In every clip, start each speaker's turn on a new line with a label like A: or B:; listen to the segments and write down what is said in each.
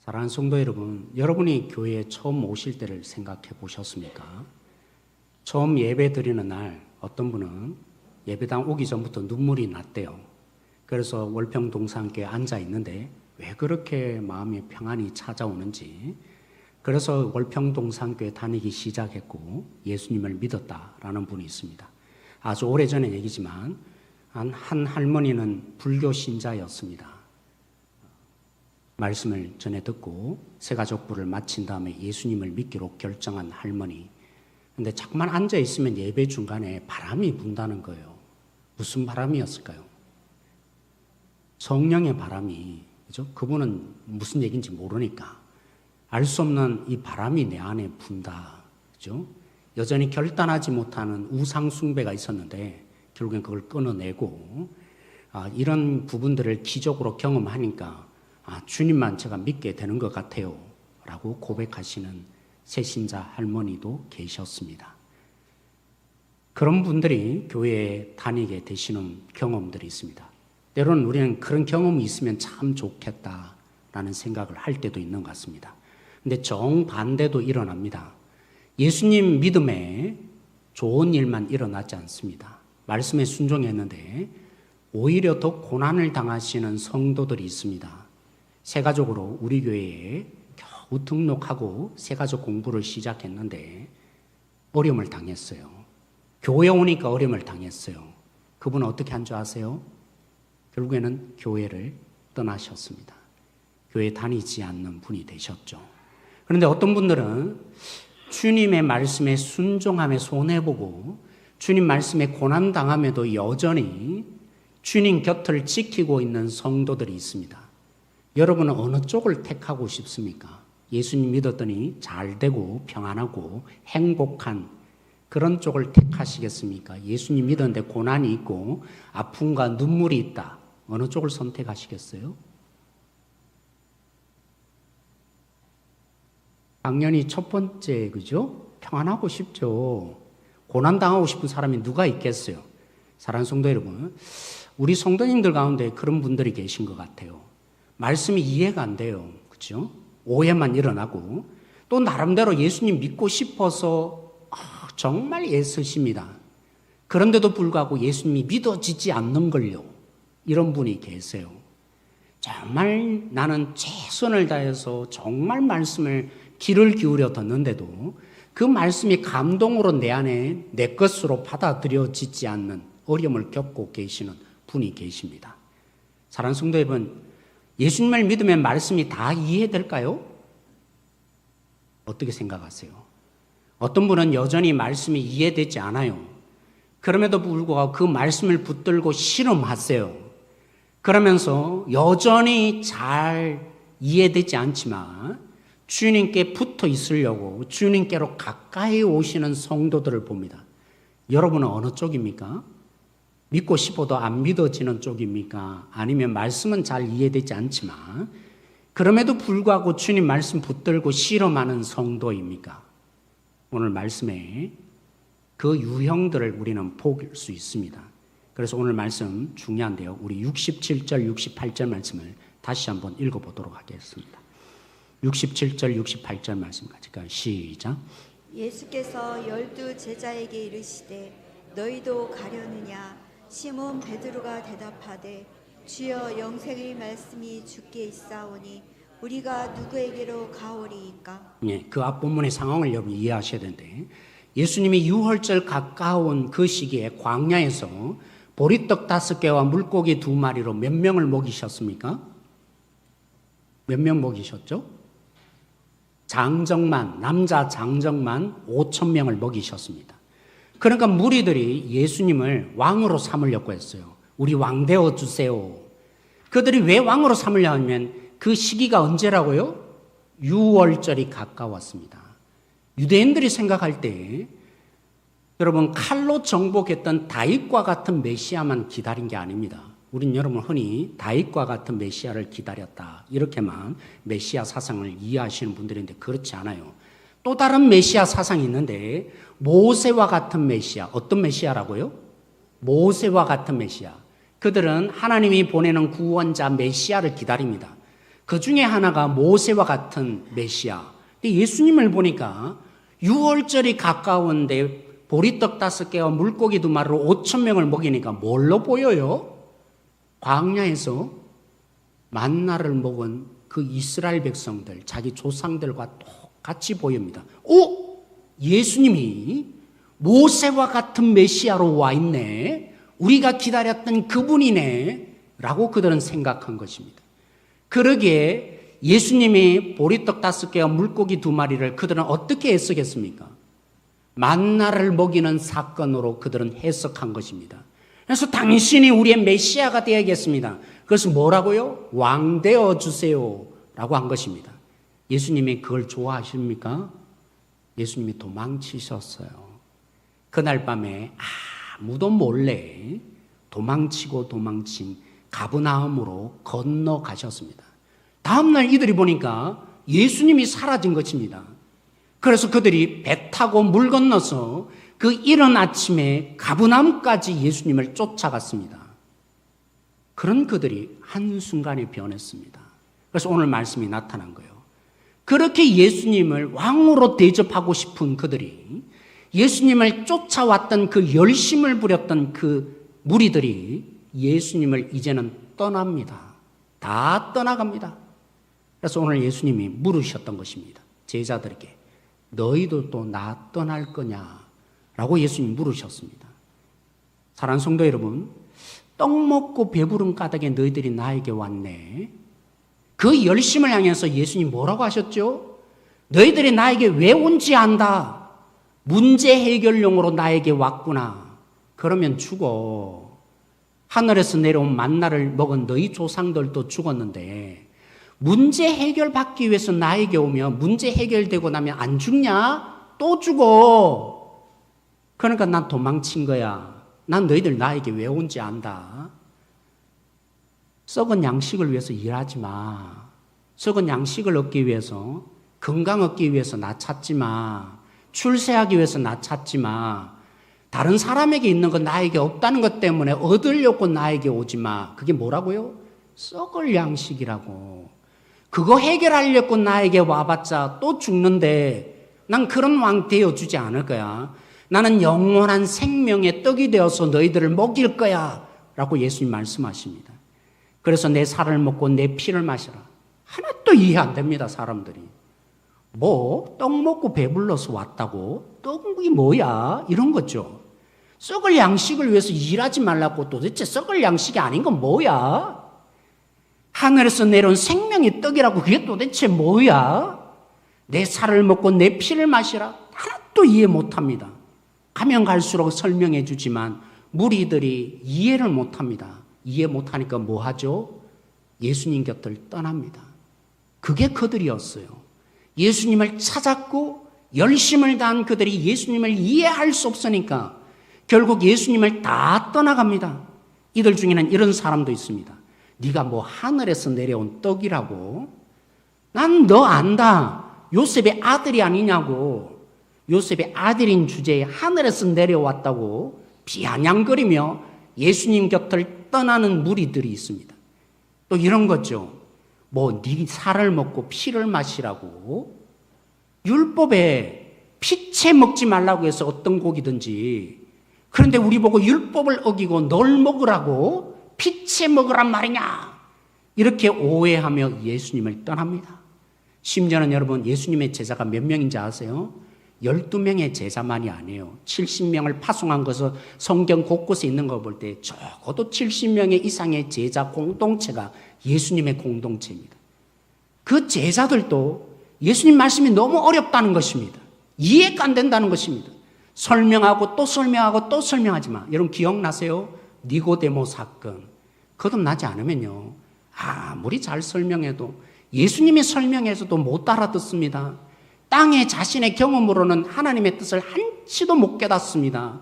A: 사랑하는 성도 여러분, 여러분이 교회에 처음 오실 때를 생각해 보셨습니까? 처음 예배 드리는 날 어떤 분은 예배당 오기 전부터 눈물이 났대요. 그래서 월평동산교회에 앉아 있는데 왜 그렇게 마음의 평안이 찾아오는지, 그래서 월평동산교회 다니기 시작했고 예수님을 믿었다라는 분이 있습니다. 아주 오래전의 얘기지만 한 할머니는 불교 신자였습니다. 말씀을 전해 듣고 새가족부를 마친 다음에 예수님을 믿기로 결정한 할머니. 근데 자꾸만 앉아 있으면 예배 중간에 바람이 분다는 거예요. 무슨 바람이었을까요? 성령의 바람이, 그죠? 그분은 무슨 얘기인지 모르니까 알 수 없는 이 바람이 내 안에 분다, 그죠? 여전히 결단하지 못하는 우상 숭배가 있었는데 결국엔 그걸 끊어내고, 이런 부분들을 기적으로 경험하니까 주님만 제가 믿게 되는 것 같아요 라고 고백하시는 새신자 할머니도 계셨습니다. 그런 분들이 교회에 다니게 되시는 경험들이 있습니다. 때로는 우리는 그런 경험이 있으면 참 좋겠다라는 생각을 할 때도 있는 것 같습니다. 근데 정반대도 일어납니다. 예수님 믿음에 좋은 일만 일어나지 않습니다. 말씀에 순종했는데 오히려 더 고난을 당하시는 성도들이 있습니다. 새가족으로 우리 교회에 겨우 등록하고 새가족 공부를 시작했는데 어려움을 당했어요. 교회 오니까 어려움을 당했어요. 그분은 어떻게 한 줄 아세요? 결국에는 교회를 떠나셨습니다. 교회 다니지 않는 분이 되셨죠. 그런데 어떤 분들은 주님의 말씀에 순종함에 손해보고 주님 말씀에 고난당함에도 여전히 주님 곁을 지키고 있는 성도들이 있습니다. 여러분은 어느 쪽을 택하고 싶습니까? 예수님 믿었더니 잘 되고 평안하고 행복한 그런 쪽을 택하시겠습니까? 예수님 믿었는데 고난이 있고 아픔과 눈물이 있다. 어느 쪽을 선택하시겠어요? 당연히 첫 번째, 그죠? 평안하고 싶죠. 고난당하고 싶은 사람이 누가 있겠어요? 사랑하는 성도 여러분, 우리 성도님들 가운데 그런 분들이 계신 것 같아요. 말씀이 이해가 안 돼요. 그렇죠? 오해만 일어나고 또 나름대로 예수님 믿고 싶어서 정말 애쓰십니다. 그런데도 불구하고 예수님이 믿어지지 않는 걸요. 이런 분이 계세요. 정말 나는 최선을 다해서 정말 말씀을 귀를 기울여 듣는데도 그 말씀이 감동으로 내 안에 내 것으로 받아들여지지 않는 어려움을 겪고 계시는 분이 계십니다. 사랑하는 성도 여러분, 예수님을 믿으면 말씀이 다 이해될까요? 어떻게 생각하세요? 어떤 분은 여전히 말씀이 이해되지 않아요. 그럼에도 불구하고 그 말씀을 붙들고 실험하세요. 그러면서 여전히 잘 이해되지 않지만 주님께 붙어 있으려고 주님께로 가까이 오시는 성도들을 봅니다. 여러분은 어느 쪽입니까? 믿고 싶어도 안 믿어지는 쪽입니까? 아니면 말씀은 잘 이해되지 않지만 그럼에도 불구하고 주님 말씀 붙들고 실험하는 성도입니까? 오늘 말씀에 그 유형들을 우리는 볼 수 있습니다. 그래서 오늘 말씀 중요한데요. 우리 67절, 68절 말씀을 다시 한번 읽어보도록 하겠습니다. 67절, 68절 말씀 같이 시작.
B: 예수께서 12 제자에게 이르시되 너희도 가려느냐? 시몬 베드로가 대답하되 주여 영생의 말씀이 주께 있사오니 우리가 누구에게로 가오리이까?
A: 그 앞본문의 상황을 여러분 이해하셔야 되는데 예수님이 유월절 가까운 그 시기에 광야에서 보리떡 5개와 물고기 2마리로 몇 명을 먹이셨습니까? 몇 명 먹이셨죠? 장정만, 남자 장정만 5,000명을 먹이셨습니다. 그러니까 무리들이 예수님을 왕으로 삼으려고 했어요. 우리 왕 되어 주세요. 그들이 왜 왕으로 삼으려 하면 그 시기가 언제라고요? 유월절이 가까웠습니다. 유대인들이 생각할 때 여러분 칼로 정복했던 다윗과 같은 메시아만 기다린 게 아닙니다. 우린 여러분 흔히 다윗과 같은 메시아를 기다렸다 이렇게만 메시아 사상을 이해하시는 분들인데 그렇지 않아요. 또 다른 메시아 사상이 있는데 모세와 같은 메시아. 어떤 메시아라고요? 모세와 같은 메시아. 그들은 하나님이 보내는 구원자 메시아를 기다립니다. 그 중에 하나가 모세와 같은 메시아. 근데 예수님을 보니까 6월절이 가까운데 보리떡 5개와 물고기 2마리로 5,000명을 먹이니까 뭘로 보여요? 광야에서 만나를 먹은 그 이스라엘 백성들, 자기 조상들과 똑같이 보입니다. 오! 예수님이 모세와 같은 메시아로 와 있네. 우리가 기다렸던 그분이네. 라고 그들은 생각한 것입니다. 그러기에 예수님이 보리떡 5개와 물고기 2마리를 그들은 어떻게 해석했습니까? 만나를 먹이는 사건으로 그들은 해석한 것입니다. 그래서 당신이 우리의 메시아가 되어야겠습니다. 그것은 뭐라고요? 왕 되어 주세요 라고 한 것입니다. 예수님이 그걸 좋아하십니까? 예수님이 도망치셨어요. 그날 밤에 아무도 몰래 도망치고 도망친 가브나움으로 건너가셨습니다. 다음날 이들이 보니까 예수님이 사라진 것입니다. 그래서 그들이 배 타고 물 건너서 그 이른 아침에 가브나움까지 예수님을 쫓아갔습니다. 그런 그들이 한순간에 변했습니다. 그래서 오늘 말씀이 나타난 거예요. 그렇게 예수님을 왕으로 대접하고 싶은 그들이, 예수님을 쫓아왔던 그 열심을 부렸던 그 무리들이 예수님을 이제는 떠납니다. 다 떠나갑니다. 그래서 오늘 예수님이 물으셨던 것입니다. 제자들에게 너희도 또 나 떠날 거냐? 라고 예수님이 물으셨습니다. 사랑하는 성도 여러분, 떡 먹고 배부른 까닭에 너희들이 나에게 왔네. 그 열심을 향해서 예수님 뭐라고 하셨죠? 너희들이 나에게 왜 온지 안다. 문제 해결용으로 나에게 왔구나. 그러면 죽어. 하늘에서 내려온 만나를 먹은 너희 조상들도 죽었는데 문제 해결받기 위해서 나에게 오면 문제 해결되고 나면 안 죽냐? 또 죽어. 그러니까 난 도망친 거야. 난 너희들 나에게 왜 온지 안다. 썩은 양식을 위해서 일하지 마. 썩은 양식을 얻기 위해서, 건강 얻기 위해서 나 찾지 마. 출세하기 위해서 나 찾지 마. 다른 사람에게 있는 건 나에게 없다는 것 때문에 얻으려고 나에게 오지 마. 그게 뭐라고요? 썩을 양식이라고. 그거 해결하려고 나에게 와봤자 또 죽는데 난 그런 왕 되어주지 않을 거야. 나는 영원한 생명의 떡이 되어서 너희들을 먹일 거야. 라고 예수님 말씀하십니다. 그래서 내 살을 먹고 내 피를 마시라. 하나도 이해 안 됩니다, 사람들이. 뭐, 떡 먹고 배불러서 왔다고? 떡이 뭐야? 이런 거죠. 썩을 양식을 위해서 일하지 말라고 도대체 썩을 양식이 아닌 건 뭐야? 하늘에서 내려온 생명의 떡이라고 그게 도대체 뭐야? 내 살을 먹고 내 피를 마시라? 하나도 이해 못합니다. 가면 갈수록 설명해 주지만 무리들이 이해를 못합니다. 이해 못하니까 뭐 하죠? 예수님 곁을 떠납니다. 그게 그들이었어요. 예수님을 찾았고 열심을 다한 그들이 예수님을 이해할 수 없으니까 결국 예수님을 다 떠나갑니다. 이들 중에는 이런 사람도 있습니다. 네가 뭐 하늘에서 내려온 떡이라고? 난 너 안다. 요셉의 아들이 아니냐고. 요셉의 아들인 주제에 하늘에서 내려왔다고 비아냥거리며 예수님 곁을 떠나는 무리들이 있습니다. 또 이런 거죠. 뭐 네 살을 먹고 피를 마시라고. 율법에 피채 먹지 말라고 해서 어떤 고기든지. 그런데 우리 보고 율법을 어기고 널 먹으라고 피채 먹으란 말이냐. 이렇게 오해하며 예수님을 떠납니다. 심지어는 여러분 예수님의 제자가 몇 명인지 아세요? 12명의 제자만이 아니에요. 70명을 파송한 것은 성경 곳곳에 있는 거 볼 때 적어도 70명의 이상의 제자 공동체가 예수님의 공동체입니다. 그 제자들도 예수님 말씀이 너무 어렵다는 것입니다. 이해가 안 된다는 것입니다. 설명하고 또 설명하고 또 설명하지만 여러분 기억나세요? 니고데모 사건. 거듭나지 않으면요. 아무리 잘 설명해도 예수님이 설명해서도 못 알아듣습니다. 땅에 자신의 경험으로는 하나님의 뜻을 한치도 못 깨닫습니다.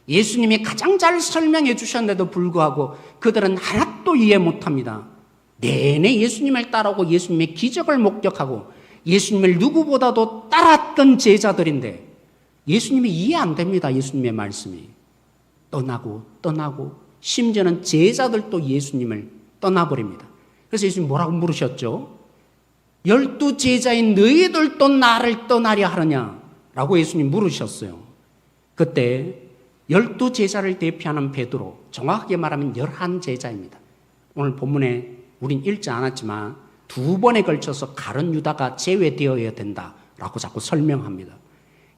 A: 예수님이 가장 잘 설명해 주셨는데도 불구하고 그들은 하나도 이해 못합니다. 내내 예수님을 따라오고 예수님의 기적을 목격하고 예수님을 누구보다도 따랐던 제자들인데 예수님이 이해 안 됩니다. 예수님의 말씀이. 떠나고 심지어는 제자들도 예수님을 떠나버립니다. 그래서 예수님 뭐라고 물으셨죠? 12 제자인 너희들도 나를 떠나려 하느냐라고 예수님 물으셨어요. 그때 12 제자를 대표하는 베드로, 정확하게 말하면 11 제자입니다. 오늘 본문에 우린 읽지 않았지만 2번에 걸쳐서 가룟 유다가 제외되어야 된다라고 자꾸 설명합니다.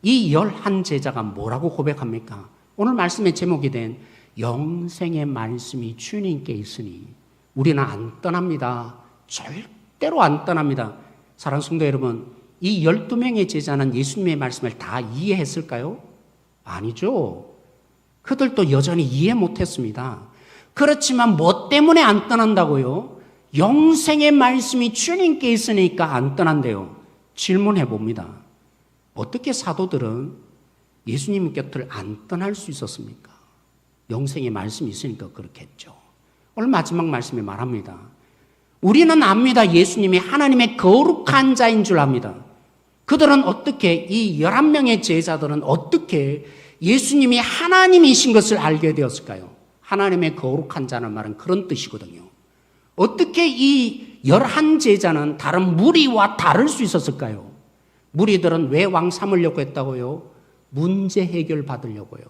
A: 이 11 제자가 뭐라고 고백합니까? 오늘 말씀의 제목이 된 영생의 말씀이 주님께 있으니 우리는 안 떠납니다. 절대로 안 떠납니다. 사랑하는 성도 여러분, 이 12명의 제자는 예수님의 말씀을 다 이해했을까요? 아니죠. 그들도 여전히 이해 못했습니다. 그렇지만 뭐 때문에 안 떠난다고요? 영생의 말씀이 주님께 있으니까 안 떠난대요. 질문해 봅니다. 어떻게 사도들은 예수님 곁을 안 떠날 수 있었습니까? 영생의 말씀이 있으니까 그렇겠죠. 오늘 마지막 말씀에 말합니다. 우리는 압니다. 예수님이 하나님의 거룩한 자인 줄 압니다. 그들은 어떻게, 이 11명의 제자들은 어떻게 예수님이 하나님이신 것을 알게 되었을까요? 하나님의 거룩한 자는 말은 그런 뜻이거든요. 어떻게 이 11 제자는 다른 무리와 다를 수 있었을까요? 무리들은 왜 왕 삼으려고 했다고요? 문제 해결 받으려고요.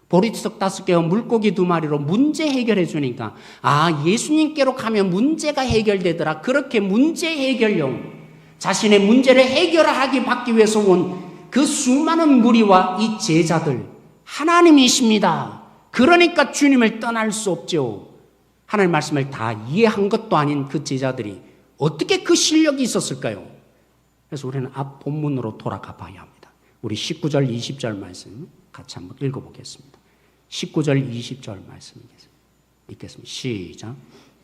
A: 보리떡 5개와 물고기 2마리로 문제 해결해 주니까 예수님께로 가면 문제가 해결되더라. 그렇게 문제 해결용, 자신의 문제를 해결하기 받기 위해서 온 그 수많은 무리와 이 제자들, 하나님이십니다. 그러니까 주님을 떠날 수 없죠. 하나님 말씀을 다 이해한 것도 아닌 그 제자들이 어떻게 그 실력이 있었을까요? 그래서 우리는 앞 본문으로 돌아가 봐야 합니다. 우리 19절 20절 말씀 같이 한번 읽어보겠습니다. 19절 20절 말씀 읽겠습니다. 시작.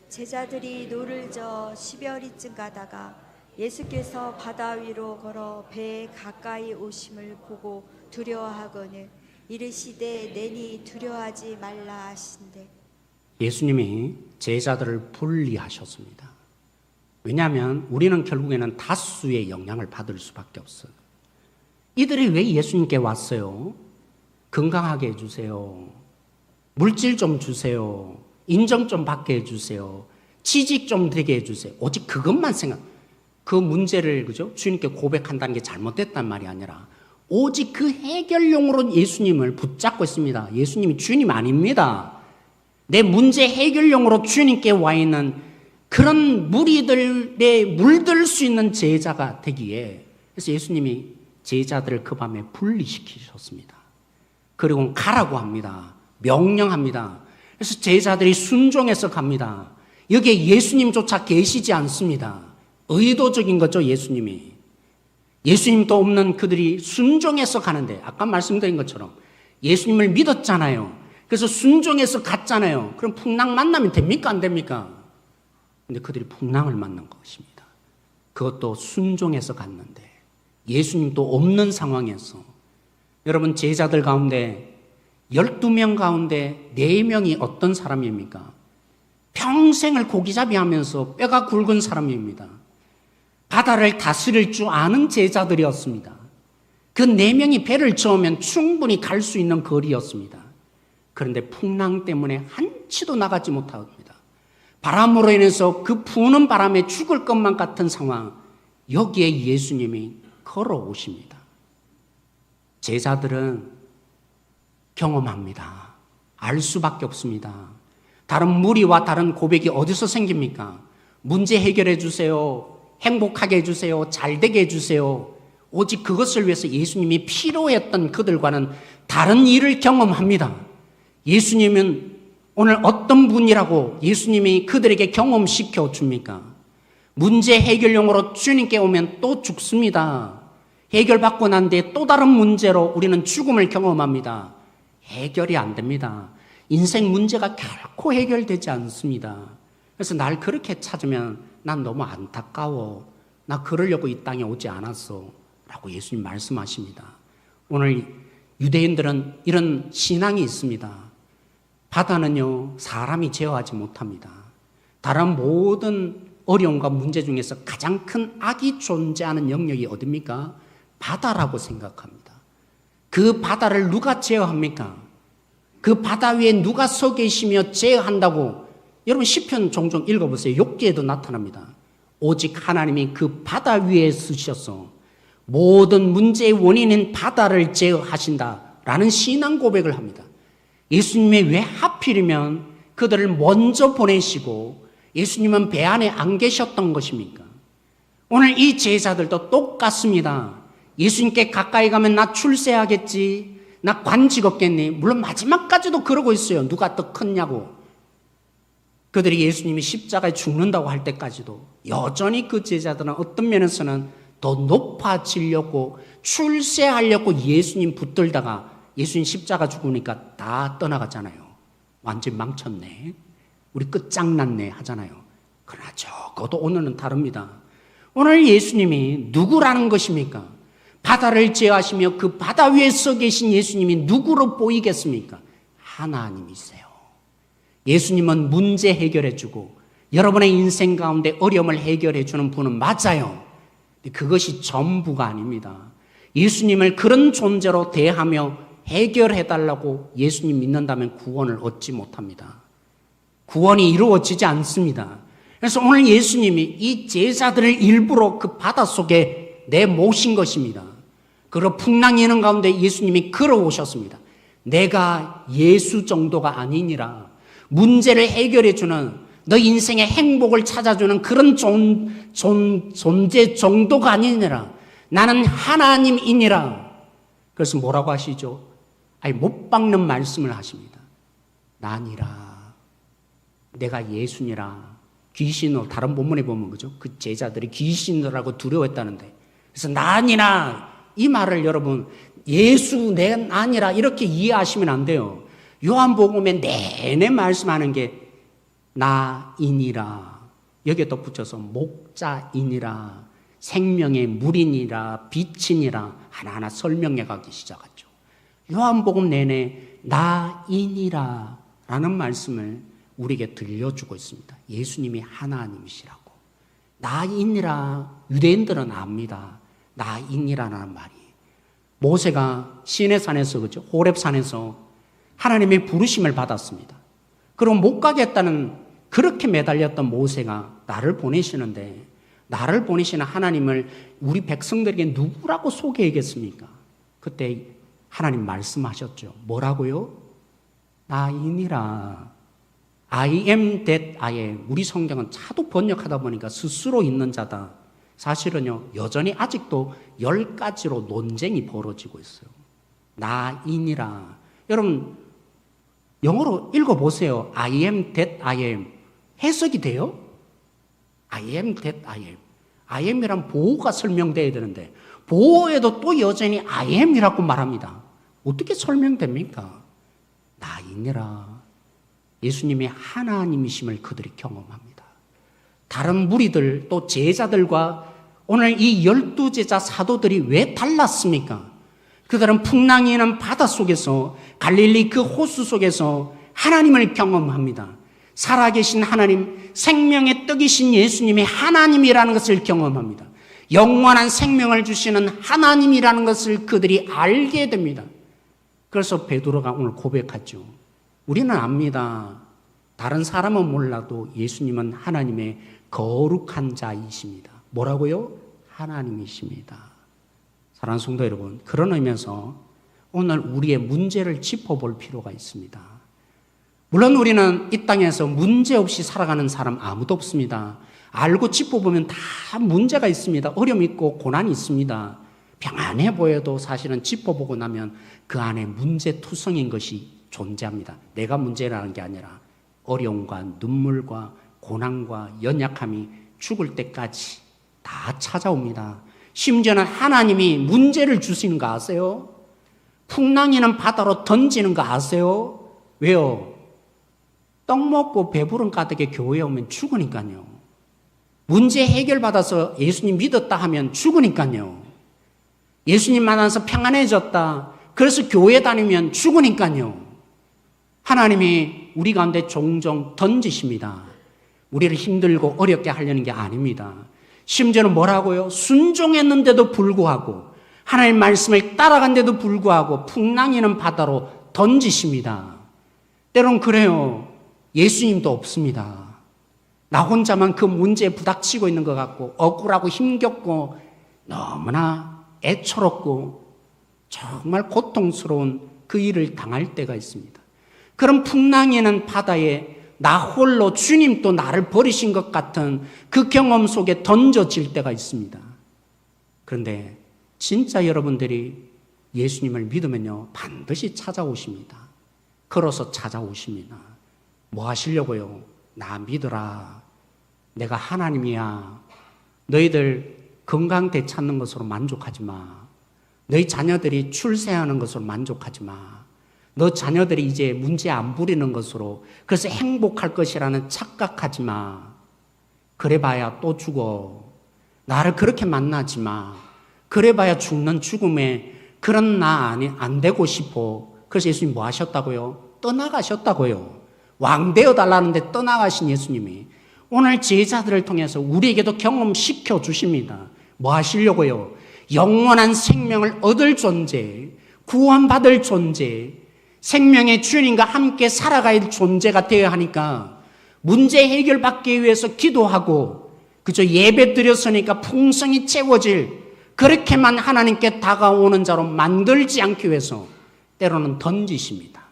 B: 제자들이 노를 저 10여리쯤 가다가 예수께서 바다 위로 걸어 배에 가까이 오심을 보고 두려워하거늘 이르시되 내니 두려워하지 말라 하신대.
A: 예수님이 제자들을 분리하셨습니다. 왜냐하면 우리는 결국에는 다수의 영향을 받을 수밖에 없어요. 이들이 왜 예수님께 왔어요? 건강하게 해주세요. 물질 좀 주세요. 인정 좀 받게 해주세요. 취직 좀 되게 해주세요. 오직 그것만 그 문제를 주님께 고백한다는 게 잘못됐단 말이 아니라 오직 그 해결용으로 예수님을 붙잡고 있습니다. 예수님이 주님 아닙니다. 내 문제 해결용으로 주님께 와 있는 그런 무리들에 물들 수 있는 제자가 되기에, 그래서 예수님이 제자들을 그 밤에 분리시키셨습니다. 그리고 가라고 합니다. 명령합니다. 그래서 제자들이 순종해서 갑니다. 여기에 예수님조차 계시지 않습니다. 의도적인 거죠, 예수님이. 예수님도 없는 그들이 순종해서 가는데, 아까 말씀드린 것처럼 예수님을 믿었잖아요. 그래서 순종해서 갔잖아요. 그럼 풍랑 만나면 됩니까? 안 됩니까? 근데 그들이 풍랑을 만난 것입니다. 그것도 순종해서 갔는데 예수님도 없는 상황에서, 여러분 제자들 가운데 12명 가운데 4명이 어떤 사람입니까? 평생을 고기잡이 하면서 뼈가 굵은 사람입니다. 바다를 다스릴 줄 아는 제자들이었습니다. 그 4명이 배를 저으면 충분히 갈 수 있는 거리였습니다. 그런데 풍랑 때문에 한치도 나가지 못합니다. 바람으로 인해서 그 부는 바람에 죽을 것만 같은 상황, 여기에 예수님이 걸어오십니다. 제자들은 경험합니다. 알 수밖에 없습니다. 다른 무리와 다른 고백이 어디서 생깁니까? 문제 해결해 주세요. 행복하게 해주세요. 잘되게 해주세요. 오직 그것을 위해서 예수님이 필요했던 그들과는 다른 일을 경험합니다. 예수님은 오늘 어떤 분이라고 예수님이 그들에게 경험시켜 줍니까? 문제 해결용으로 주님께 오면 또 죽습니다. 해결받고 난 뒤에 또 다른 문제로 우리는 죽음을 경험합니다. 해결이 안 됩니다. 인생 문제가 결코 해결되지 않습니다. 그래서 날 그렇게 찾으면 난 너무 안타까워. 나 그러려고 이 땅에 오지 않았어. 라고 예수님 말씀하십니다. 오늘 유대인들은 이런 신앙이 있습니다. 바다는요, 사람이 제어하지 못합니다. 다른 모든 어려움과 문제 중에서 가장 큰 악이 존재하는 영역이 어디입니까? 바다라고 생각합니다. 그 바다를 누가 제어합니까? 그 바다 위에 누가 서 계시며 제어한다고? 여러분 시편 종종 읽어보세요. 욥기에도 나타납니다. 오직 하나님이 그 바다 위에 쓰셔서 모든 문제의 원인인 바다를 제어하신다라는 신앙 고백을 합니다. 예수님이 왜 하필이면 그들을 먼저 보내시고 예수님은 배 안에 안 계셨던 것입니까? 오늘 이 제자들도 똑같습니다. 예수님께 가까이 가면 나 출세하겠지, 나 관직 얻겠니? 물론 마지막까지도 그러고 있어요. 누가 더 컸냐고. 그들이 예수님이 십자가에 죽는다고 할 때까지도 여전히 그 제자들은 어떤 면에서는 더 높아지려고 출세하려고 예수님 붙들다가 예수님 십자가 죽으니까 다 떠나갔잖아요. 완전 망쳤네, 우리 끝장났네 하잖아요. 그러나 적어도 오늘은 다릅니다. 오늘 예수님이 누구라는 것입니까? 바다를 제어하시며 그 바다 위에 서 계신 예수님이 누구로 보이겠습니까? 하나님이세요. 예수님은 문제 해결해 주고 여러분의 인생 가운데 어려움을 해결해 주는 분은 맞아요. 그것이 전부가 아닙니다. 예수님을 그런 존재로 대하며 해결해 달라고 예수님 믿는다면 구원을 얻지 못합니다. 구원이 이루어지지 않습니다. 그래서 오늘 예수님이 이 제자들을 일부러 그 바닷속에 내모신 것입니다. 그리고 풍랑이 있는 가운데 예수님이 걸어오셨습니다. 내가 예수 정도가 아니니라. 문제를 해결해 주는, 너 인생의 행복을 찾아주는 그런 존재 정도가 아니니라. 나는 하나님이니라. 그래서 뭐라고 하시죠? 못 박는 말씀을 하십니다. 나니라. 내가 예수니라. 귀신으로, 다른 본문에 보면 그죠? 그 제자들이 귀신이라고 두려워했다는데, 그래서 나니라 이 말을 여러분 예수 내 나니라 이렇게 이해하시면 안 돼요. 요한복음에 내내 말씀하는 게 나이니라, 여기에 덧붙여서 목자이니라, 생명의 물이니라, 빛이니라 하나하나 설명해 가기 시작하죠. 요한복음 내내 나이니라 라는 말씀을 우리에게 들려주고 있습니다. 예수님이 하나님이시라고. 나이니라, 유대인들은 압니다. 나이니라라는 말이. 모세가 시내산에서, 그죠? 호렙산에서 하나님의 부르심을 받았습니다. 그럼 못 가겠다는 그렇게 매달렸던 모세가 나를 보내시는데, 나를 보내시는 하나님을 우리 백성들에게 누구라고 소개하겠습니까? 그때 하나님 말씀하셨죠. 뭐라고요? 나이니라. I am that I am. 우리 성경은 차도 번역하다 보니까 스스로 있는 자다. 사실은요, 여전히 아직도 10가지로 논쟁이 벌어지고 있어요. 나이니라. 여러분, 영어로 읽어보세요. I am that I am. 해석이 돼요? I am that I am. I am이란 보호가 설명돼야 되는데, 보호에도 또 여전히 I am이라고 말합니다. 어떻게 설명됩니까? 나이니라. 예수님이 하나님이심을 그들이 경험합니다. 다른 무리들 또 제자들과 오늘 이 12제자 사도들이 왜 달랐습니까? 그들은 풍랑이 있는 바닷속에서, 갈릴리 그 호수 속에서 하나님을 경험합니다. 살아계신 하나님, 생명의 떡이신 예수님이 하나님이라는 것을 경험합니다. 영원한 생명을 주시는 하나님이라는 것을 그들이 알게 됩니다. 그래서 베드로가 오늘 고백하죠. 우리는 압니다. 다른 사람은 몰라도 예수님은 하나님의 거룩한 자이십니다. 뭐라고요? 하나님이십니다. 사랑하는 성도 여러분, 그런 의미에서 오늘 우리의 문제를 짚어볼 필요가 있습니다. 물론 우리는 이 땅에서 문제 없이 살아가는 사람 아무도 없습니다. 알고 짚어보면 다 문제가 있습니다. 어려움이 있고 고난이 있습니다. 평안해 보여도 사실은 짚어보고 나면 그 안에 문제투성인 것이 존재합니다. 내가 문제라는 게 아니라 어려움과 눈물과 고난과 연약함이 죽을 때까지 다 찾아옵니다. 심지어는 하나님이 문제를 주시는 거 아세요? 풍랑이는 바다로 던지는 거 아세요? 왜요? 떡 먹고 배부른 가득에 교회에 오면 죽으니까요. 문제 해결받아서 예수님 믿었다 하면 죽으니까요. 예수님 만나서 평안해졌다, 그래서 교회 다니면 죽으니까요. 하나님이 우리 가운데 종종 던지십니다. 우리를 힘들고 어렵게 하려는 게 아닙니다. 심지어는 뭐라고요? 순종했는데도 불구하고, 하나님 말씀을 따라간데도 불구하고 풍랑이는 바다로 던지십니다. 때론 그래요. 예수님도 없습니다. 나 혼자만 그 문제에 부닥치고 있는 것 같고 억울하고 힘겹고 너무나 애처롭고 정말 고통스러운 그 일을 당할 때가 있습니다. 그런 풍랑이는 바다에 나 홀로 주님 또 나를 버리신 것 같은 그 경험 속에 던져질 때가 있습니다. 그런데 진짜 여러분들이 예수님을 믿으면요 반드시 찾아오십니다. 걸어서 찾아오십니다. 뭐 하시려고요? 나 믿어라. 내가 하나님이야. 너희들 건강 되찾는 것으로 만족하지 마. 너희 자녀들이 출세하는 것으로 만족하지 마. 너 자녀들이 이제 문제 안 부리는 것으로 그래서 행복할 것이라는 착각하지 마. 그래봐야 또 죽어. 나를 그렇게 만나지 마. 그래봐야 죽는 죽음에 그런 나 안 되고 싶어. 그래서 예수님 뭐 하셨다고요? 떠나가셨다고요. 왕 되어달라는데 떠나가신 예수님이 오늘 제자들을 통해서 우리에게도 경험시켜 주십니다. 뭐 하시려고요? 영원한 생명을 얻을 존재, 구원받을 존재, 생명의 주님과 함께 살아갈 존재가 되어야 하니까 문제 해결받기 위해서 기도하고 그저 예배 드렸으니까 풍성이 채워질 그렇게만 하나님께 다가오는 자로 만들지 않기 위해서 때로는 던지십니다.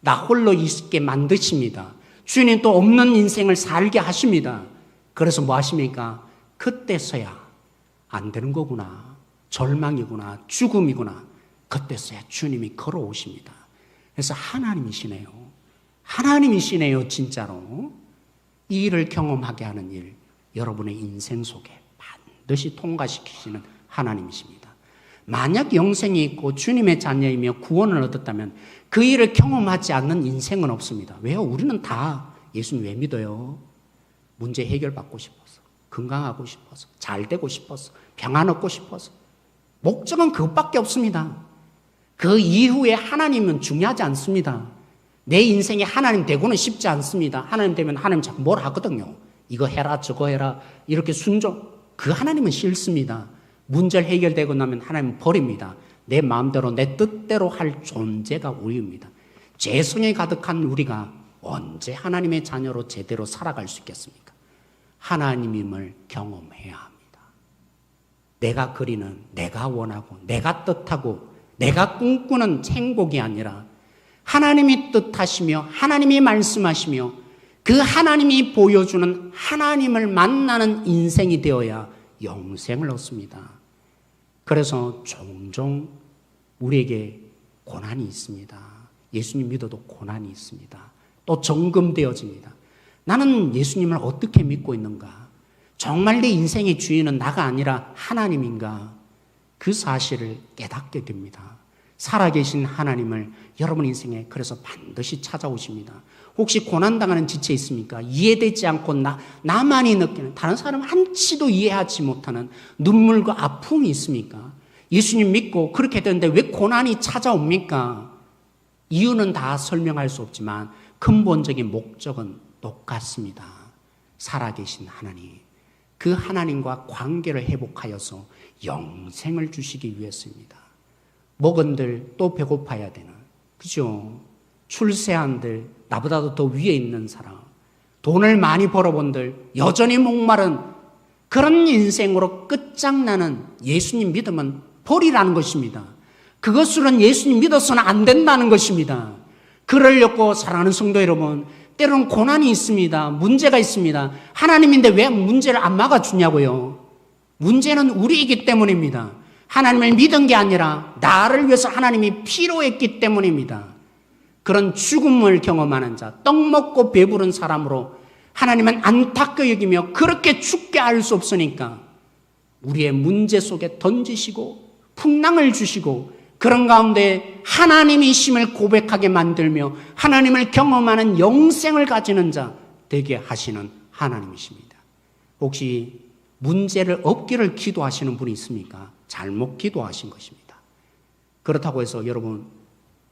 A: 나 홀로 있게 만드십니다. 주님 또 없는 인생을 살게 하십니다. 그래서 뭐 하십니까? 그때서야 안 되는 거구나. 절망이구나. 죽음이구나. 그때서야 주님이 걸어오십니다. 그래서 하나님이시네요. 하나님이시네요. 진짜로. 이 일을 경험하게 하는 일, 여러분의 인생 속에 반드시 통과시키시는 하나님이십니다. 만약 영생이 있고 주님의 자녀이며 구원을 얻었다면 그 일을 경험하지 않는 인생은 없습니다. 왜요? 우리는 다 예수님 왜 믿어요? 문제 해결받고 싶어서, 건강하고 싶어서, 잘 되고 싶어서, 평안 얻고 싶어서. 목적은 그것밖에 없습니다. 그 이후에 하나님은 중요하지 않습니다. 내 인생에 하나님 되고는 싶지 않습니다. 하나님 되면 하나님 자꾸 뭘 하거든요. 이거 해라 저거 해라 이렇게 순종. 그 하나님은 싫습니다. 문제를 해결되고 나면 하나님은 버립니다. 내 마음대로 내 뜻대로 할 존재가 우리입니다. 죄성이 가득한 우리가 언제 하나님의 자녀로 제대로 살아갈 수 있겠습니까? 하나님임을 경험해야 합니다. 내가 그리는, 내가 원하고, 내가 뜻하고, 내가 꿈꾸는 행복이 아니라 하나님이 뜻하시며 하나님이 말씀하시며 그 하나님이 보여주는 하나님을 만나는 인생이 되어야 영생을 얻습니다. 그래서 종종 우리에게 고난이 있습니다. 예수님 믿어도 고난이 있습니다. 또 점검되어집니다. 나는 예수님을 어떻게 믿고 있는가? 정말 내 인생의 주인은 나가 아니라 하나님인가? 그 사실을 깨닫게 됩니다. 살아계신 하나님을 여러분 인생에 그래서 반드시 찾아오십니다. 혹시 고난당하는 지체 있습니까? 이해되지 않고 나만이 느끼는, 다른 사람은 한치도 이해하지 못하는 눈물과 아픔이 있습니까? 예수님 믿고 그렇게 되는데 왜 고난이 찾아옵니까? 이유는 다 설명할 수 없지만 근본적인 목적은 똑같습니다. 살아계신 하나님, 그 하나님과 관계를 회복하여서 영생을 주시기 위해서입니다. 먹은들 또 배고파야 되는, 그죠? 출세한들, 나보다도 더 위에 있는 사람, 돈을 많이 벌어본들, 여전히 목마른 그런 인생으로 끝장나는 예수님 믿음은 버리라는 것입니다. 그것으로는 예수님 믿어서는 안 된다는 것입니다. 그러려고 사랑하는 성도 여러분, 때로는 고난이 있습니다. 문제가 있습니다. 하나님인데 왜 문제를 안 막아주냐고요. 문제는 우리이기 때문입니다. 하나님을 믿은 게 아니라 나를 위해서 하나님이 필요했기 때문입니다. 그런 죽음을 경험하는 자, 떡 먹고 배부른 사람으로 하나님은 안타까워 여기며 그렇게 죽게 할 수 없으니까 우리의 문제 속에 던지시고 풍랑을 주시고 그런 가운데 하나님이심을 고백하게 만들며 하나님을 경험하는 영생을 가지는 자 되게 하시는 하나님이십니다. 혹시 문제를 없기를 기도하시는 분이 있습니까? 잘못 기도하신 것입니다. 그렇다고 해서 여러분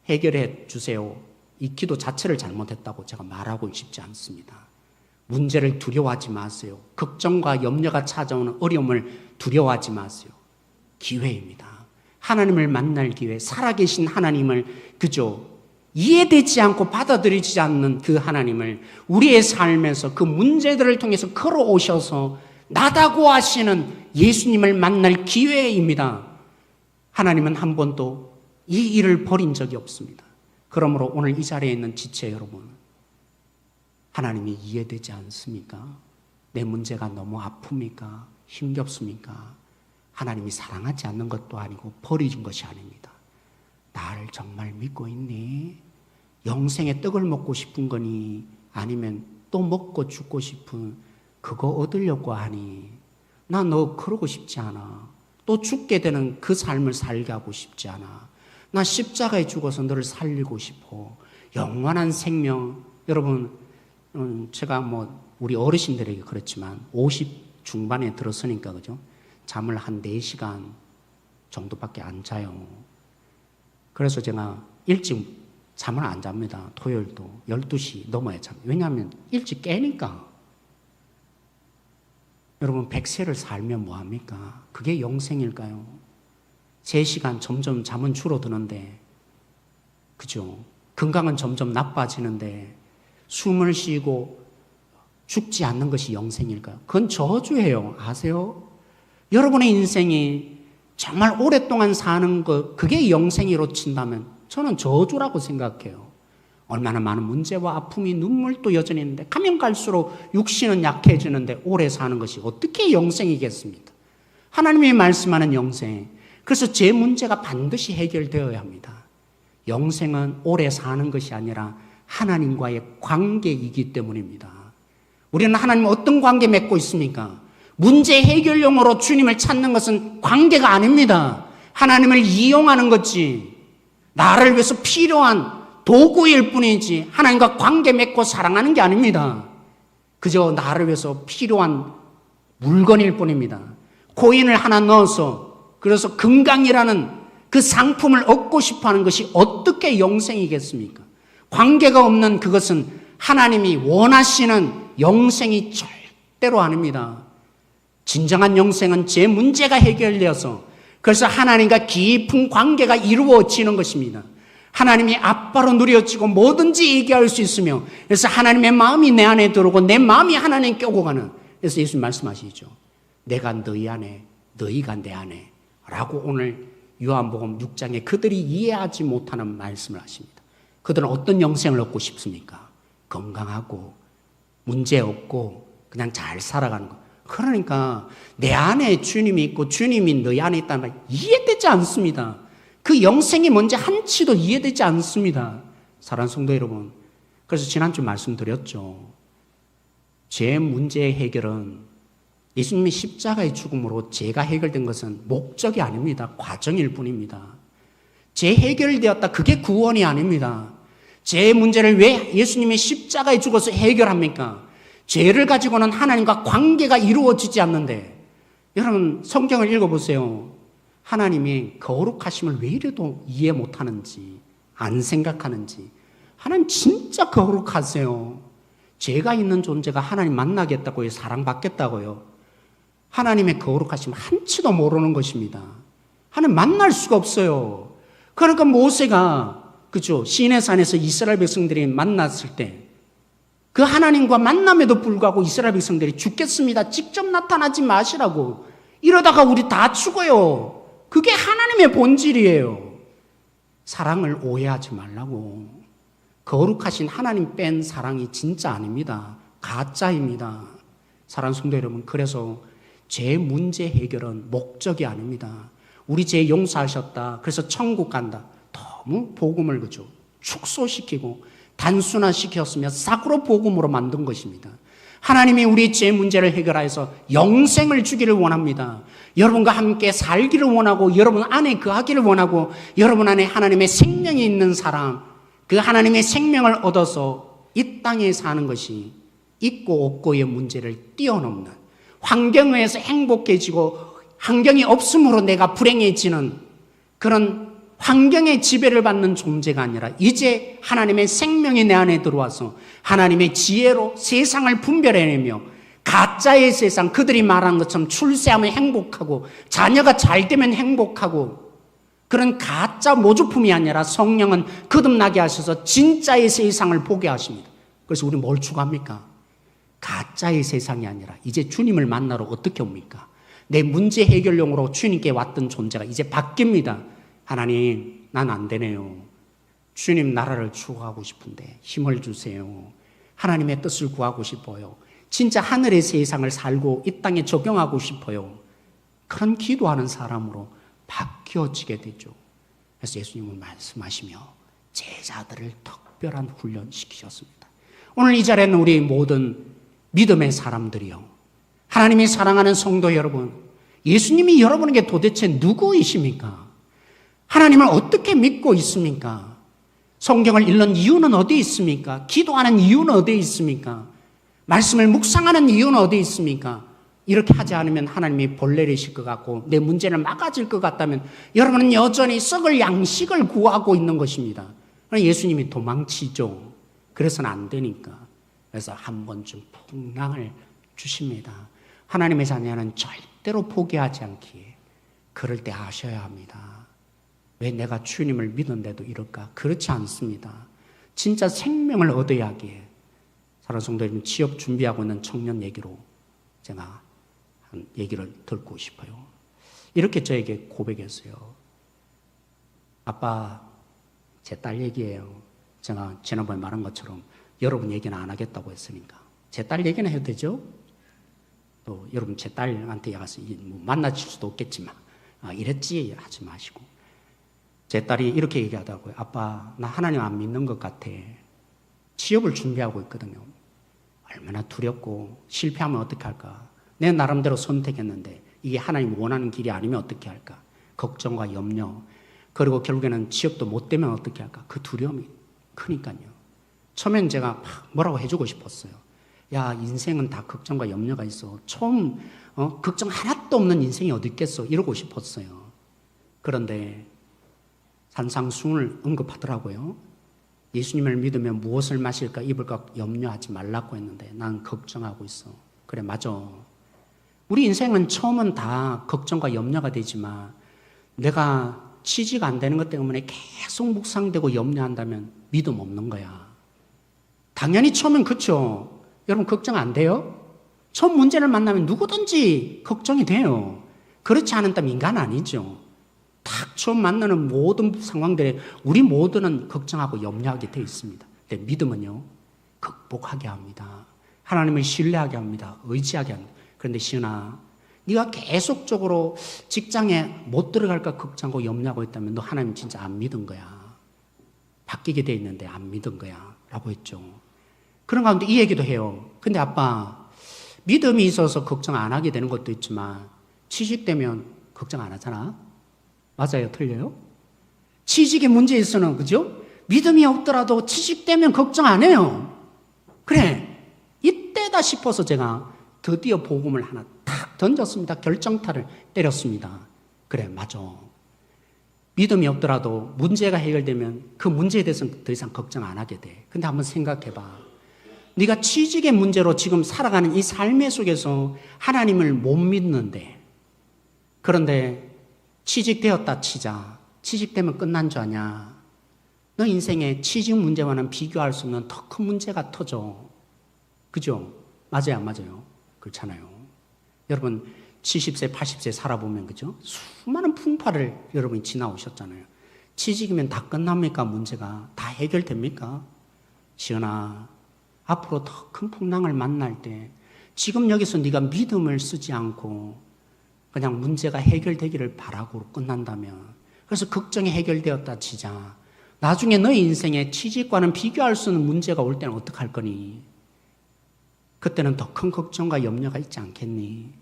A: 해결해 주세요, 이 기도 자체를 잘못했다고 제가 말하고 싶지 않습니다. 문제를 두려워하지 마세요. 걱정과 염려가 찾아오는 어려움을 두려워하지 마세요. 기회입니다. 하나님을 만날 기회, 살아계신 하나님을 그저 이해되지 않고 받아들이지 않는 그 하나님을 우리의 삶에서 그 문제들을 통해서 걸어오셔서 나다고 하시는 예수님을 만날 기회입니다. 하나님은 한 번도 이 일을 버린 적이 없습니다. 그러므로 오늘 이 자리에 있는 지체 여러분, 하나님이 이해되지 않습니까? 내 문제가 너무 아픕니까? 힘겹습니까? 하나님이 사랑하지 않는 것도 아니고 버리는 것이 아닙니다. 나를 정말 믿고 있니? 영생의 떡을 먹고 싶은 거니? 아니면 또 먹고 죽고 싶은 그거 얻으려고 하니? 나 너 그러고 싶지 않아. 또 죽게 되는 그 삶을 살게 하고 싶지 않아. 나 십자가에 죽어서 너를 살리고 싶어. 영원한 생명. 여러분, 제가 우리 어르신들에게 그렇지만 50 중반에 들었으니까 그죠? 잠을 한 4시간 정도밖에 안 자요. 그래서 제가 일찍 잠을 안 잡니다. 토요일도 12시 넘어야 잠. 왜냐하면 일찍 깨니까. 여러분 100세를 살면 뭐합니까? 그게 영생일까요? 3시간 점점 잠은 줄어드는데, 그죠? 건강은 점점 나빠지는데 숨을 쉬고 죽지 않는 것이 영생일까요? 그건 저주예요. 아세요? 여러분의 인생이 정말 오랫동안 사는 것, 그게 영생이로 친다면 저는 저주라고 생각해요. 얼마나 많은 문제와 아픔이 눈물도 여전히 있는데 가면 갈수록 육신은 약해지는데 오래 사는 것이 어떻게 영생이겠습니까? 하나님이 말씀하는 영생. 그래서 제 문제가 반드시 해결되어야 합니다. 영생은 오래 사는 것이 아니라 하나님과의 관계이기 때문입니다. 우리는 하나님 어떤 관계 맺고 있습니까? 문제 해결용으로 주님을 찾는 것은 관계가 아닙니다. 하나님을 이용하는 거지. 나를 위해서 필요한 도구일 뿐이지 하나님과 관계 맺고 사랑하는 게 아닙니다. 그저 나를 위해서 필요한 물건일 뿐입니다. 코인을 하나 넣어서 그래서 건강이라는 그 상품을 얻고 싶어하는 것이 어떻게 영생이겠습니까? 관계가 없는 그것은 하나님이 원하시는 영생이 절대로 아닙니다. 진정한 영생은 제 문제가 해결되어서 그래서 하나님과 깊은 관계가 이루어지는 것입니다. 하나님이 아빠로 누려지고 뭐든지 얘기할 수 있으며 그래서 하나님의 마음이 내 안에 들어오고 내 마음이 하나님께 오고 가는. 그래서 예수님 말씀하시죠. 내가 너희 안에 너희가 내 안에 라고 오늘 요한복음 6장에 그들이 이해하지 못하는 말씀을 하십니다. 그들은 어떤 영생을 얻고 싶습니까? 건강하고 문제 없고 그냥 잘 살아가는 것. 그러니까 내 안에 주님이 있고 주님이 너희 안에 있다는 말 이해되지 않습니다. 그 영생이 뭔지 한치도 이해되지 않습니다. 사랑하는 성도 여러분, 그래서 지난주 말씀드렸죠. 제 문제의 해결은 예수님의 십자가의 죽음으로 죄가 해결된 것은 목적이 아닙니다. 과정일 뿐입니다. 죄 해결되었다. 그게 구원이 아닙니다. 제 문제를 왜 예수님의 십자가에 죽어서 해결합니까? 죄를 가지고는 하나님과 관계가 이루어지지 않는데, 여러분 성경을 읽어보세요. 하나님이 거룩하심을 왜 이래도 이해 못하는지 안 생각하는지. 하나님 진짜 거룩하세요. 죄가 있는 존재가 하나님 만나겠다고요? 사랑받겠다고요? 하나님의 거룩하심 한치도 모르는 것입니다. 하나님 만날 수가 없어요. 그러니까 모세가 그죠? 시내산에서 이스라엘 백성들이 만났을 때 그 하나님과 만남에도 불구하고 이스라엘 백성들이 죽겠습니다. 직접 나타나지 마시라고. 이러다가 우리 다 죽어요. 그게 하나님의 본질이에요. 사랑을 오해하지 말라고. 거룩하신 하나님 뺀 사랑이 진짜 아닙니다. 가짜입니다. 사랑하는 성도 여러분, 그래서 죄 문제 해결은 목적이 아닙니다. 우리 죄 용서하셨다. 그래서 천국 간다. 너무 복음을 그죠? 축소시키고 단순화시켰으며 싹으로 복음으로 만든 것입니다. 하나님이 우리 죄 문제를 해결하여서 영생을 주기를 원합니다. 여러분과 함께 살기를 원하고 여러분 안에 거하기를 원하고 여러분 안에 하나님의 생명이 있는 사람, 그 하나님의 생명을 얻어서 이 땅에 사는 것이 있고 없고의 문제를 뛰어넘는, 환경에서 행복해지고 환경이 없으므로 내가 불행해지는 그런 환경의 지배를 받는 존재가 아니라 이제 하나님의 생명이 내 안에 들어와서 하나님의 지혜로 세상을 분별해내며 가짜의 세상, 그들이 말한 것처럼 출세하면 행복하고 자녀가 잘 되면 행복하고 그런 가짜 모조품이 아니라 성령은 거듭나게 하셔서 진짜의 세상을 보게 하십니다. 그래서 우리 뭘 추구합니까? 가짜의 세상이 아니라 이제 주님을 만나러 어떻게 옵니까? 내 문제 해결용으로 주님께 왔던 존재가 이제 바뀝니다. 하나님, 난 안 되네요. 주님 나라를 추구하고 싶은데 힘을 주세요. 하나님의 뜻을 구하고 싶어요. 진짜 하늘의 세상을 살고 이 땅에 적용하고 싶어요. 그런 기도하는 사람으로 바뀌어지게 되죠. 그래서 예수님은 말씀하시며 제자들을 특별한 훈련시키셨습니다. 오늘 이 자리에는 우리 모든 믿음의 사람들이요, 하나님이 사랑하는 성도 여러분, 예수님이 여러분에게 도대체 누구이십니까? 하나님을 어떻게 믿고 있습니까? 성경을 읽는 이유는 어디 있습니까? 기도하는 이유는 어디 있습니까? 말씀을 묵상하는 이유는 어디 있습니까? 이렇게 하지 않으면 하나님이 벌내리실 것 같고 내 문제를 막아질 것 같다면 여러분은 여전히 썩을 양식을 구하고 있는 것입니다. 예수님이 도망치죠. 그래서는 안 되니까. 그래서 한 번쯤 풍랑을 주십니다. 하나님의 자녀는 절대로 포기하지 않기에 그럴 때 아셔야 합니다. 왜 내가 주님을 믿은데도 이럴까? 그렇지 않습니다. 진짜 생명을 얻어야 하기에 사랑하는 성도 여러분, 취업 준비하고 있는 청년 얘기로 제가 한 얘기를 듣고 싶어요. 이렇게 저에게 고백했어요. 아빠, 제 딸 얘기예요. 제가 지난번에 말한 것처럼 여러분 얘기는 안 하겠다고 했으니까 제 딸 얘기는 해도 되죠? 또 여러분 제 딸한테 가서 만나실 수도 없겠지만 이랬지 하지 마시고, 제 딸이 이렇게 얘기하더라고요. 아빠, 나 하나님 안 믿는 것 같아. 취업을 준비하고 있거든요. 얼마나 두렵고 실패하면 어떻게 할까? 내 나름대로 선택했는데 이게 하나님 원하는 길이 아니면 어떻게 할까? 걱정과 염려, 그리고 결국에는 취업도 못 되면 어떻게 할까? 그 두려움이 크니까요. 처음엔 제가 막 뭐라고 해주고 싶었어요. 야, 인생은 다 걱정과 염려가 있어. 처음 걱정 하나도 없는 인생이 어디 있겠어. 이러고 싶었어요. 그런데 산상수훈을 언급하더라고요. 예수님을 믿으면 무엇을 마실까 입을까 염려하지 말라고 했는데 난 걱정하고 있어. 그래, 맞아. 우리 인생은 처음은 다 걱정과 염려가 되지만 내가 취지가 안 되는 것 때문에 계속 묵상되고 염려한다면 믿음 없는 거야. 당연히 처음엔 그렇죠. 여러분 걱정 안 돼요? 처음 문제를 만나면 누구든지 걱정이 돼요. 그렇지 않은다면 인간 아니죠. 딱 처음 만나는 모든 상황들에 우리 모두는 걱정하고 염려하게 되어 있습니다. 근데 믿음은요, 극복하게 합니다. 하나님을 신뢰하게 합니다. 의지하게 합니다. 그런데 시은아, 네가 계속적으로 직장에 못 들어갈까 걱정하고 염려하고 있다면 너 하나님 진짜 안 믿은 거야. 바뀌게 돼 있는데 안 믿은 거야 라고 했죠. 그런 가운데 이 얘기도 해요. 근데 아빠, 믿음이 있어서 걱정 안 하게 되는 것도 있지만 취직되면 걱정 안 하잖아. 맞아요? 틀려요? 취직에 문제 있어는, 그죠? 믿음이 없더라도 취직되면 걱정 안 해요. 그래, 이때다 싶어서 제가 드디어 복음을 하나 탁 던졌습니다. 결정타를 때렸습니다. 그래, 맞아. 믿음이 없더라도 문제가 해결되면 그 문제에 대해서는 더 이상 걱정 안 하게 돼. 근데 한번 생각해봐. 네가 취직의 문제로 지금 살아가는 이 삶의 속에서 하나님을 못 믿는데, 그런데 취직되었다 치자. 취직되면 끝난 줄 아냐? 너 인생에 취직 문제와는 비교할 수 없는 더 큰 문제가 터져. 그죠? 맞아요, 안 맞아요? 그렇잖아요. 여러분 70세, 80세 살아보면, 그죠? 수많은 풍파를 여러분이 지나오셨잖아요. 취직이면 다 끝납니까? 문제가 다 해결됩니까? 시은아, 앞으로 더 큰 풍랑을 만날 때 지금 여기서 네가 믿음을 쓰지 않고 그냥 문제가 해결되기를 바라고 끝난다면, 그래서 걱정이 해결되었다 치자. 나중에 너의 인생에 취직과는 비교할 수 없는 문제가 올 때는 어떡할 거니? 그때는 더 큰 걱정과 염려가 있지 않겠니?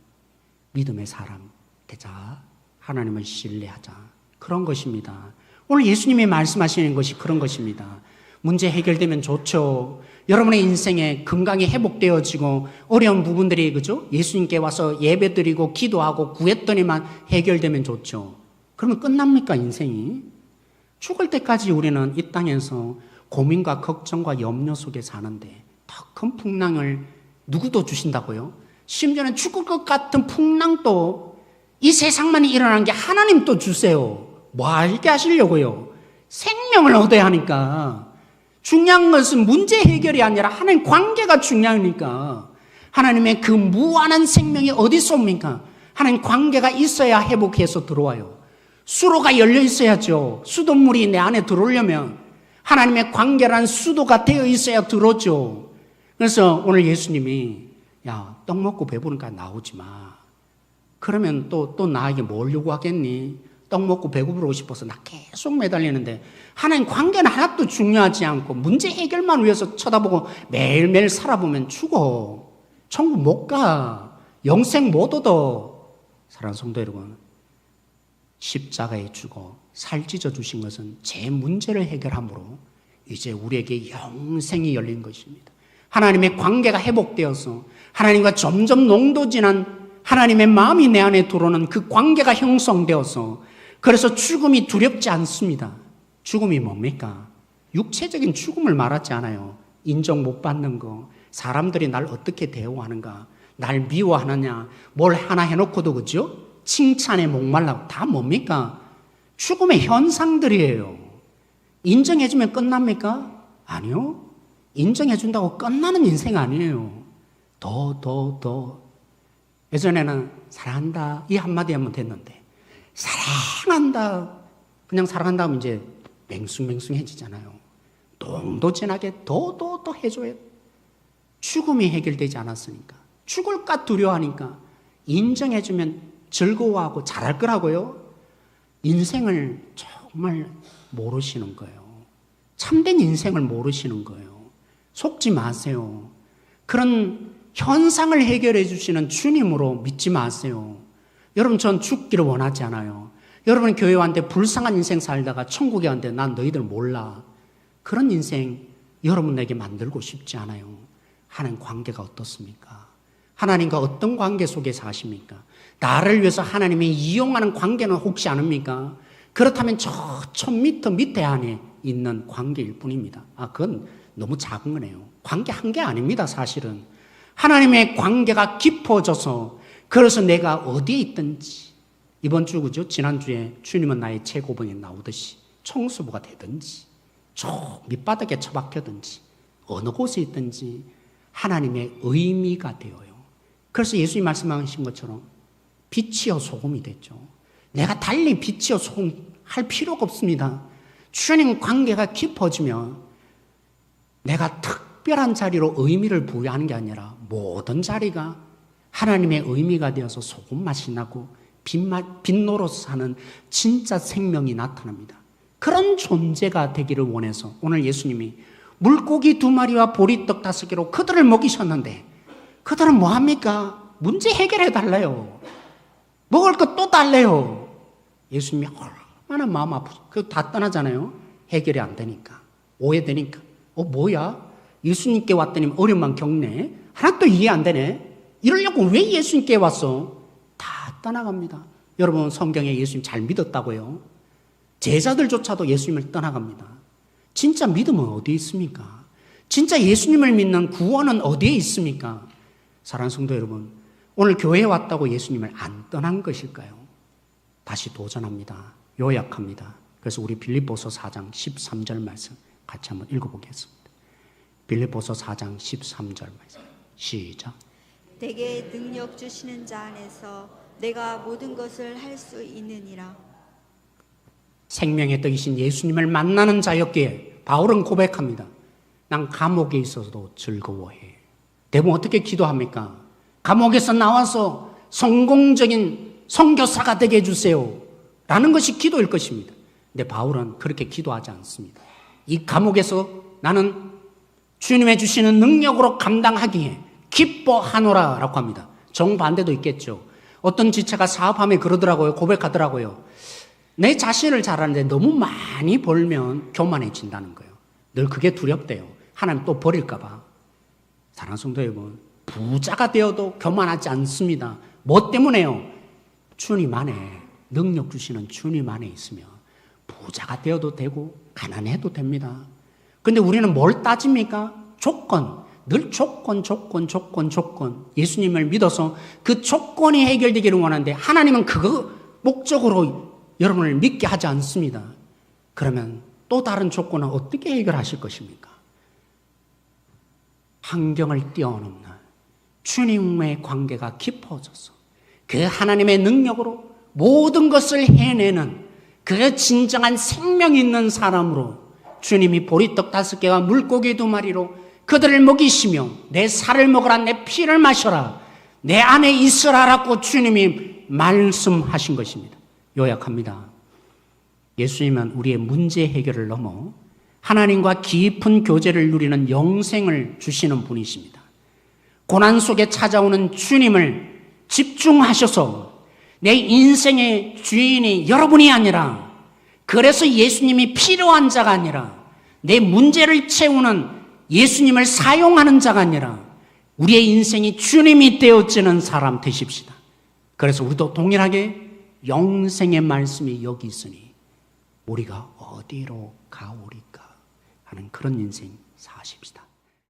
A: 믿음의 사람 되자. 하나님을 신뢰하자. 그런 것입니다. 오늘 예수님이 말씀하시는 것이 그런 것입니다. 문제 해결되면 좋죠. 여러분의 인생에 건강이 회복되어지고 어려운 부분들이, 그죠? 예수님께 와서 예배드리고 기도하고 구했더니만 해결되면 좋죠. 그러면 끝납니까, 인생이? 죽을 때까지 우리는 이 땅에서 고민과 걱정과 염려 속에 사는데 더 큰 풍랑을 누구도 주신다고요? 심지어는 죽을 것 같은 풍랑도 이 세상만이 일어나는 게 하나님 또 주세요. 뭐 알게 하시려고요? 생명을 얻어야 하니까. 중요한 것은 문제 해결이 아니라 하나님 관계가 중요하니까. 하나님의 그 무한한 생명이 어디서 옵니까? 하나님 관계가 있어야 회복해서 들어와요. 수로가 열려 있어야죠. 수돗물이 내 안에 들어오려면 하나님의 관계란 수도가 되어 있어야 들어오죠. 그래서 오늘 예수님이 야, 떡 먹고 배부르니까 나오지 마. 그러면 또 나에게 뭘 요구하겠니? 떡 먹고 배고프고 싶어서 나 계속 매달리는데 하나님 관계는 하나도 중요하지 않고 문제 해결만 위해서 쳐다보고 매일매일 살아보면 죽어. 천국 못 가. 영생 못 얻어. 사랑하는 성도 여러분, 십자가에 죽어 살 찢어 주신 것은 제 문제를 해결함으로 이제 우리에게 영생이 열린 것입니다. 하나님의 관계가 회복되어서 하나님과 점점 농도 진한 하나님의 마음이 내 안에 들어오는 그 관계가 형성되어서 그래서 죽음이 두렵지 않습니다. 죽음이 뭡니까? 육체적인 죽음을 말하지 않아요. 인정 못 받는 거, 사람들이 날 어떻게 대우하는가, 날 미워하느냐, 뭘 하나 해놓고도 그죠? 칭찬에 목말라고 다 뭡니까? 죽음의 현상들이에요. 인정해주면 끝납니까? 아니요. 인정해준다고 끝나는 인생 아니에요. 더. 예전에는 사랑한다 이 한마디 하면 됐는데 사랑한다 그냥 사랑한다 하면 이제 맹숭맹숭해지잖아요. 농도 진하게 더 해줘야 죽음이 해결되지 않았으니까 죽을까 두려워하니까 인정해주면 즐거워하고 잘할 거라고요. 인생을 정말 모르시는 거예요. 참된 인생을 모르시는 거예요. 속지 마세요. 그런 현상을 해결해 주시는 주님으로 믿지 마세요. 여러분, 전 죽기를 원하지 않아요. 여러분 교회 왔는데 불쌍한 인생 살다가 천국에 왔는데 난 너희들 몰라. 그런 인생 여러분에게 만들고 싶지 않아요. 하나님 관계가 어떻습니까? 하나님과 어떤 관계 속에 사십니까? 나를 위해서 하나님이 이용하는 관계는 혹시 아닙니까? 그렇다면 저 1000m 밑에 안에 있는 관계일 뿐입니다. 그건 너무 작은 거네요. 관계 한 개 아닙니다, 사실은. 하나님의 관계가 깊어져서 그래서 내가 어디에 있든지 이번 주 그죠? 지난주에 주님은 나의 최고봉에 나오듯이 청소부가 되든지 저 밑바닥에 처박혀든지 어느 곳에 있든지 하나님의 의미가 되어요. 그래서 예수님 말씀하신 것처럼 빛이요 소금이 됐죠. 내가 달리 빛이요 소금 할 필요가 없습니다. 주님 관계가 깊어지면 내가 특별한 자리로 의미를 부여하는 게 아니라 모든 자리가 하나님의 의미가 되어서 소금 맛이 나고 빛노로서 사는 진짜 생명이 나타납니다. 그런 존재가 되기를 원해서 오늘 예수님이 물고기 2마리와 보리떡 5개로 그들을 먹이셨는데 그들은 뭐합니까? 문제 해결해 달래요. 먹을 것 또 달래요. 예수님이 얼마나 마음 아프죠. 그거 다 떠나잖아요. 해결이 안 되니까. 오해되니까. 뭐야? 예수님께 왔더니 어려움만 겪네. 하나도 이해 안 되네. 이러려고 왜 예수님께 왔어? 다 떠나갑니다. 여러분 성경에 예수님 잘 믿었다고요? 제자들조차도 예수님을 떠나갑니다. 진짜 믿음은 어디에 있습니까? 진짜 예수님을 믿는 구원은 어디에 있습니까? 사랑하는 성도 여러분, 오늘 교회에 왔다고 예수님을 안 떠난 것일까요? 다시 도전합니다. 요약합니다. 그래서 우리 빌립보서 4장 13절 말씀 같이 한번 읽어보겠습니다. 빌립보서 4장 13절 말씀 시작.
B: 내게 능력 주시는 자 안에서 내가 모든 것을 할 수 있느니라.
A: 생명의 떡이신 예수님을 만나는 자였기에 바울은 고백합니다. 난 감옥에 있어서도 즐거워해. 대부분 어떻게 기도합니까? 감옥에서 나와서 성공적인 선교사가 되게 해주세요 라는 것이 기도일 것입니다. 근데 바울은 그렇게 기도하지 않습니다. 이 감옥에서 나는 주님의 주시는 능력으로 감당하기에 기뻐하노라 라고 합니다. 정반대도 있겠죠. 어떤 지체가 사업하면 그러더라고요. 고백하더라고요. 내 자신을 잘 아는데 너무 많이 벌면 교만해진다는 거예요. 늘 그게 두렵대요. 하나님 또 버릴까 봐. 사랑하는 성도 여러분, 부자가 되어도 교만하지 않습니다. 뭐 때문에요? 주님 안에 능력 주시는 주님 안에 있으면 부자가 되어도 되고 가난해도 됩니다. 근데 우리는 뭘 따집니까? 조건. 늘 조건. 예수님을 믿어서 그 조건이 해결되기를 원하는데 하나님은 그거 목적으로 여러분을 믿게 하지 않습니다. 그러면 또 다른 조건은 어떻게 해결하실 것입니까? 환경을 뛰어넘는 주님의 관계가 깊어져서 그 하나님의 능력으로 모든 것을 해내는 그 진정한 생명 있는 사람으로 주님이 보리떡 5개와 물고기 2마리로 그들을 먹이시며 내 살을 먹으라 내 피를 마셔라 내 안에 있으라라고 주님이 말씀하신 것입니다. 요약합니다. 예수님은 우리의 문제 해결을 넘어 하나님과 깊은 교제를 누리는 영생을 주시는 분이십니다. 고난 속에 찾아오는 주님을 집중하셔서 내 인생의 주인이 여러분이 아니라 그래서 예수님이 필요한 자가 아니라 내 문제를 채우는 예수님을 사용하는 자가 아니라 우리의 인생이 주님이 되어지는 사람 되십시다. 그래서 우리도 동일하게 영생의 말씀이 여기 있으니 우리가 어디로 가오리까 하는 그런 인생 사십시다.